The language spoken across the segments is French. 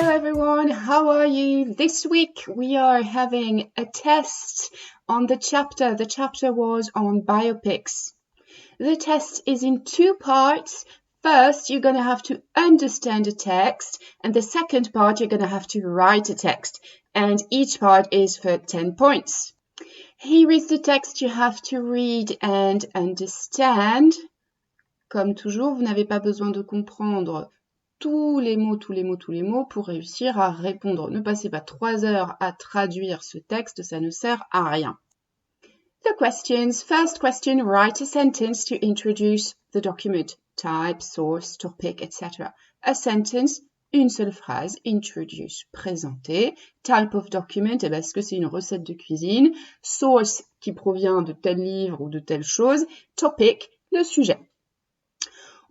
Hello everyone, how are you? This week we are having a test on the chapter. The chapter was on biopics. The test is in two parts. First, you're going to have to understand a text, and the second part, you're going to have to write a text, and each part is for 10 points. Here is the text you have to read and understand. Comme toujours, vous n'avez pas besoin de comprendre tous les mots pour réussir à répondre. Ne passez pas 3 heures à traduire ce texte, ça ne sert à rien. The questions. First question, write a sentence to introduce the document. Type, source, topic, etc. A sentence, une seule phrase, introduce, présenter. Type of document, est-ce que c'est une recette de cuisine? Source, qui provient de tel livre ou de telle chose. Topic, le sujet.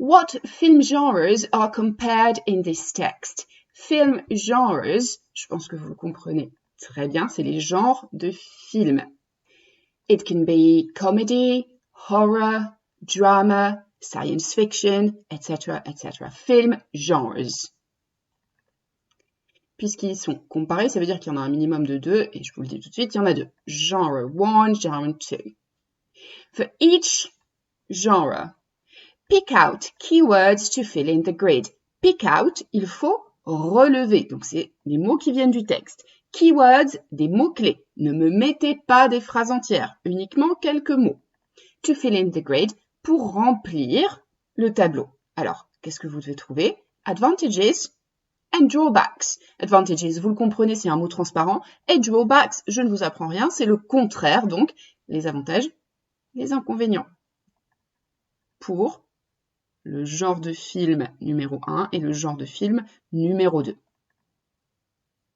What film genres are compared in this text? Film genres, je pense que vous le comprenez très bien, c'est les genres de films. It can be comedy, horror, drama, science fiction, etc., etc. Film genres. Puisqu'ils sont comparés, ça veut dire qu'il y en a un minimum de 2, et je vous le dis tout de suite, il y en a 2. Genre 1, genre 2. For each genre, pick out keywords to fill in the grid. Pick out, il faut relever. Donc, c'est les mots qui viennent du texte. Keywords, des mots-clés. Ne me mettez pas des phrases entières, uniquement quelques mots. To fill in the grid, pour remplir le tableau. Alors, qu'est-ce que vous devez trouver? Advantages and drawbacks. Advantages, vous le comprenez, c'est un mot transparent. Et drawbacks, je ne vous apprends rien, c'est le contraire, donc les avantages, les inconvénients. Pour le genre de film numéro 1 et le genre de film numéro 2.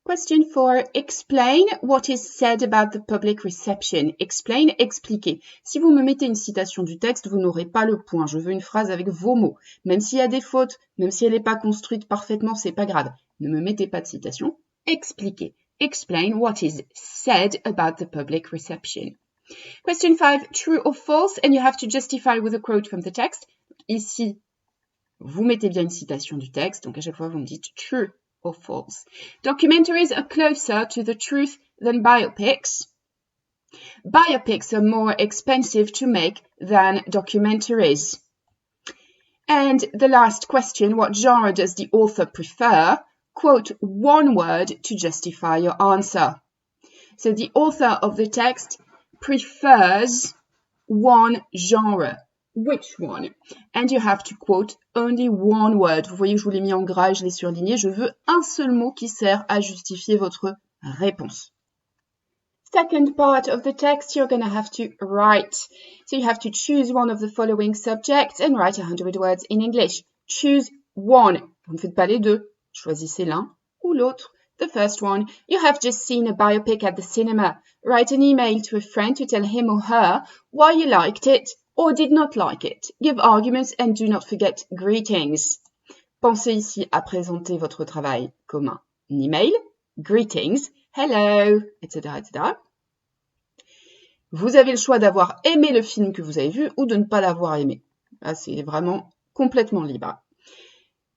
Question 4. Explain what is said about the public reception. Explain, expliquer. Si vous me mettez une citation du texte, vous n'aurez pas le point. Je veux une phrase avec vos mots. Même s'il y a des fautes, même si elle n'est pas construite parfaitement, c'est pas grave. Ne me mettez pas de citation. Expliquez. Explain what is said about the public reception. Question 5. True or false, and you have to justify with a quote from the text. Ici, vous mettez bien une citation du texte, donc à chaque fois vous me dites true or false. Documentaries are closer to the truth than biopics. Biopics are more expensive to make than documentaries. And the last question, what genre does the author prefer? Quote one word to justify your answer. So the author of the text prefers one genre. Which one? And you have to quote only one word. Vous voyez que je vous l'ai mis en gras et je l'ai surligné. Je veux un seul mot qui sert à justifier votre réponse. Second part of the text, you're going to have to write. So you have to choose one of the following subjects and write 100 words in English. Choose one. Vous ne faites pas les deux. Choisissez l'un ou l'autre. The first one, you have just seen a biopic at the cinema. Write an email to a friend to tell him or her why you liked it or did not like it. Give arguments and do not forget greetings. Pensez ici à présenter votre travail comme un email, greetings, hello, etc., etc. Vous avez le choix d'avoir aimé le film que vous avez vu ou de ne pas l'avoir aimé. Là, c'est vraiment complètement libre.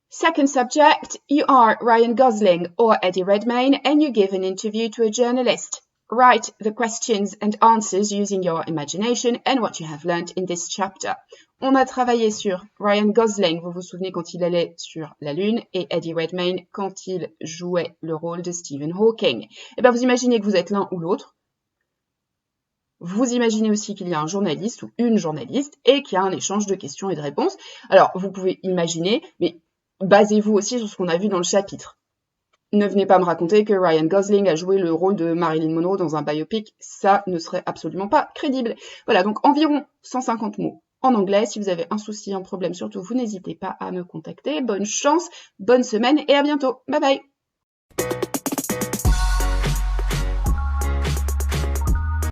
Second subject, you are Ryan Gosling or Eddie Redmayne and you give an interview to a journalist. Write the questions and answers using your imagination and what you have learned in this chapter. On a travaillé sur Ryan Gosling, vous vous souvenez quand il allait sur la Lune, et Eddie Redmayne quand il jouait le rôle de Stephen Hawking. Eh bien, vous imaginez que vous êtes l'un ou l'autre. Vous imaginez aussi qu'il y a un journaliste ou une journaliste et qu'il y a un échange de questions et de réponses. Alors, vous pouvez imaginer, mais basez-vous aussi sur ce qu'on a vu dans le chapitre. Ne venez pas me raconter que Ryan Gosling a joué le rôle de Marilyn Monroe dans un biopic, ça ne serait absolument pas crédible. Voilà, donc environ 150 mots en anglais. Si vous avez un souci, un problème, surtout, vous n'hésitez pas à me contacter. Bonne chance, bonne semaine et à bientôt. Bye bye.